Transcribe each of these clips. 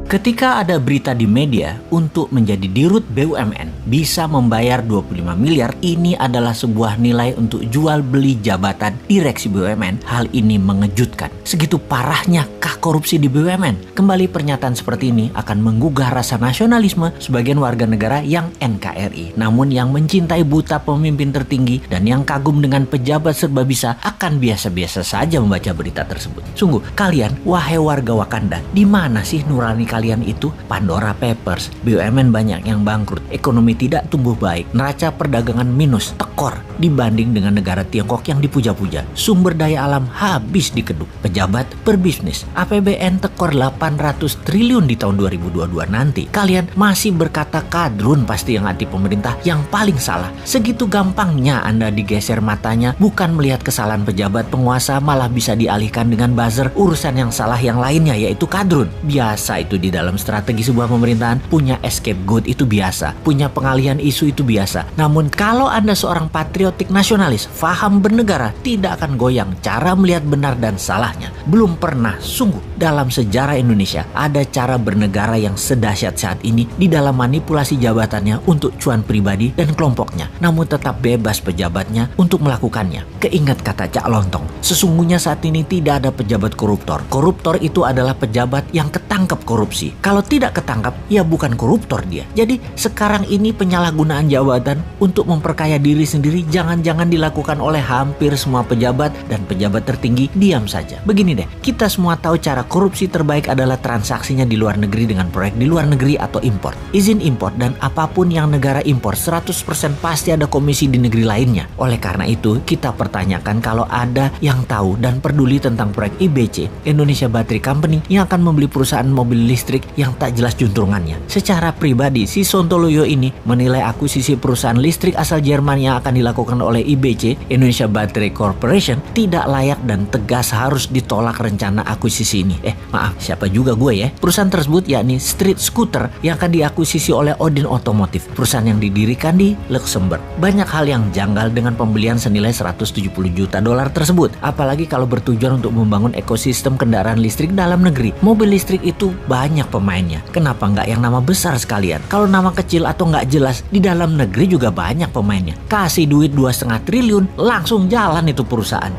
Ketika ada berita di media untuk menjadi dirut BUMN bisa membayar 25 miliar, ini adalah sebuah nilai untuk jual beli jabatan direksi BUMN. Hal ini mengejutkan. Segitu parahnya kah korupsi di BUMN? Kembali pernyataan seperti ini akan menggugah rasa nasionalisme sebagian warga negara yang NKRI. Namun yang mencintai buta pemimpin tertinggi dan yang kagum dengan pejabat serba bisa akan biasa-biasa saja membaca berita tersebut. Sungguh, kalian, wahai warga Wakanda, di mana sih nurani kalian itu? Pandora Papers, BUMN banyak yang bangkrut, ekonomi tidak tumbuh baik, neraca perdagangan minus, tekor dibanding dengan negara Tiongkok yang dipuja-puja. Sumber daya alam habis dikeduk, pejabat berbisnis, APBN tekor 800 triliun di tahun 2022 nanti. Kalian masih berkata kadrun pasti yang anti pemerintah yang paling salah. Segitu gampangnya Anda digeser matanya, bukan melihat kesalahan pejabat penguasa, malah bisa dialihkan dengan buzzer urusan yang salah yang lainnya, yaitu kadrun. Biasa itu di dalam strategi sebuah pemerintahan, punya scapegoat itu biasa, punya pengalihan isu itu biasa. Namun kalau Anda seorang patriotik nasionalis, faham bernegara, tidak akan goyang cara melihat benar dan salahnya. Belum pernah sungguh dalam sejarah Indonesia ada cara bernegara yang sedahsyat saat ini di dalam manipulasi jabatannya untuk cuan pribadi dan kelompoknya, namun tetap bebas pejabatnya untuk melakukannya. Keingat kata Cak Lontong, sesungguhnya saat ini tidak ada pejabat koruptor. Koruptor itu adalah pejabat yang ketangkep korupsi. Kalau tidak ketangkap, ya bukan koruptor dia. Jadi sekarang ini penyalahgunaan jabatan untuk memperkaya diri sendiri jangan-jangan dilakukan oleh hampir semua pejabat, dan pejabat tertinggi diam saja. Begini deh, kita semua tahu cara korupsi terbaik adalah transaksinya di luar negeri dengan proyek di luar negeri atau impor. Izin impor dan apapun yang negara impor 100% pasti ada komisi di negeri lainnya. Oleh karena itu, kita pertanyakan kalau ada yang tahu dan peduli tentang proyek IBC, Indonesia Battery Company, yang akan membeli perusahaan mobil listrik yang tak jelas juntrungannya. Secara pribadi, si Sontoloyo ini menilai akuisisi perusahaan listrik asal Jerman yang akan dilakukan oleh IBC, Indonesia Battery Corporation, tidak layak dan tegas harus ditolak rencana akuisisi ini. Maaf, siapa juga gue ya? Perusahaan tersebut yakni Street Scooter yang akan diakuisisi oleh Odin Otomotif, perusahaan yang didirikan di Luxembourg. Banyak hal yang janggal dengan pembelian senilai 170 juta dolar tersebut, apalagi kalau bertujuan untuk membangun ekosistem kendaraan listrik dalam negeri. Mobil listrik itu banyak pemainnya. Kenapa nggak yang nama besar sekalian? Kalau nama kecil atau nggak jelas, di dalam negeri juga banyak pemainnya. Kasih duit 2,5 triliun, langsung jalan itu perusahaan.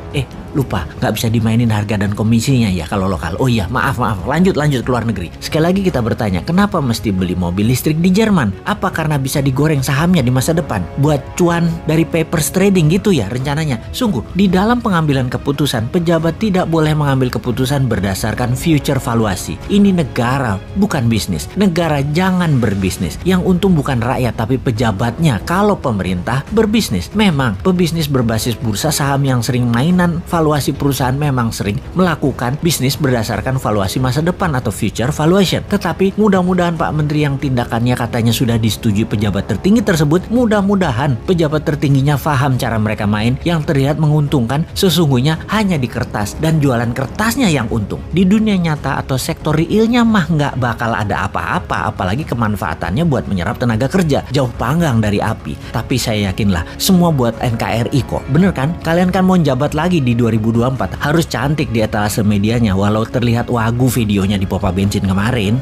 Lupa, nggak bisa dimainin harga dan komisinya ya kalau lokal. Oh iya, maaf, lanjut ke luar negeri. Sekali lagi kita bertanya, kenapa mesti beli mobil listrik di Jerman? Apa karena bisa digoreng sahamnya di masa depan? Buat cuan dari papers trading gitu ya rencananya? Sungguh, di dalam pengambilan keputusan, pejabat tidak boleh mengambil keputusan berdasarkan future valuasi. Ini negara, bukan bisnis. Negara jangan berbisnis. Yang untung bukan rakyat, tapi pejabatnya. Kalau pemerintah berbisnis, memang pebisnis berbasis bursa saham yang sering mainan valuasi perusahaan memang sering melakukan bisnis berdasarkan valuasi masa depan atau future valuation. Tetapi mudah-mudahan Pak Menteri yang tindakannya katanya sudah disetujui pejabat tertinggi tersebut, mudah-mudahan pejabat tertingginya paham cara mereka main yang terlihat menguntungkan sesungguhnya hanya di kertas dan jualan kertasnya yang untung. Di dunia nyata atau sektor realnya mah nggak bakal ada apa-apa, apalagi kemanfaatannya buat menyerap tenaga kerja. Jauh panggang dari api. Tapi saya yakinlah semua buat NKRI kok. Bener kan? Kalian kan mau jabat lagi di 2024, harus cantik di etalase medianya walau terlihat wagu videonya di pompa bensin kemarin.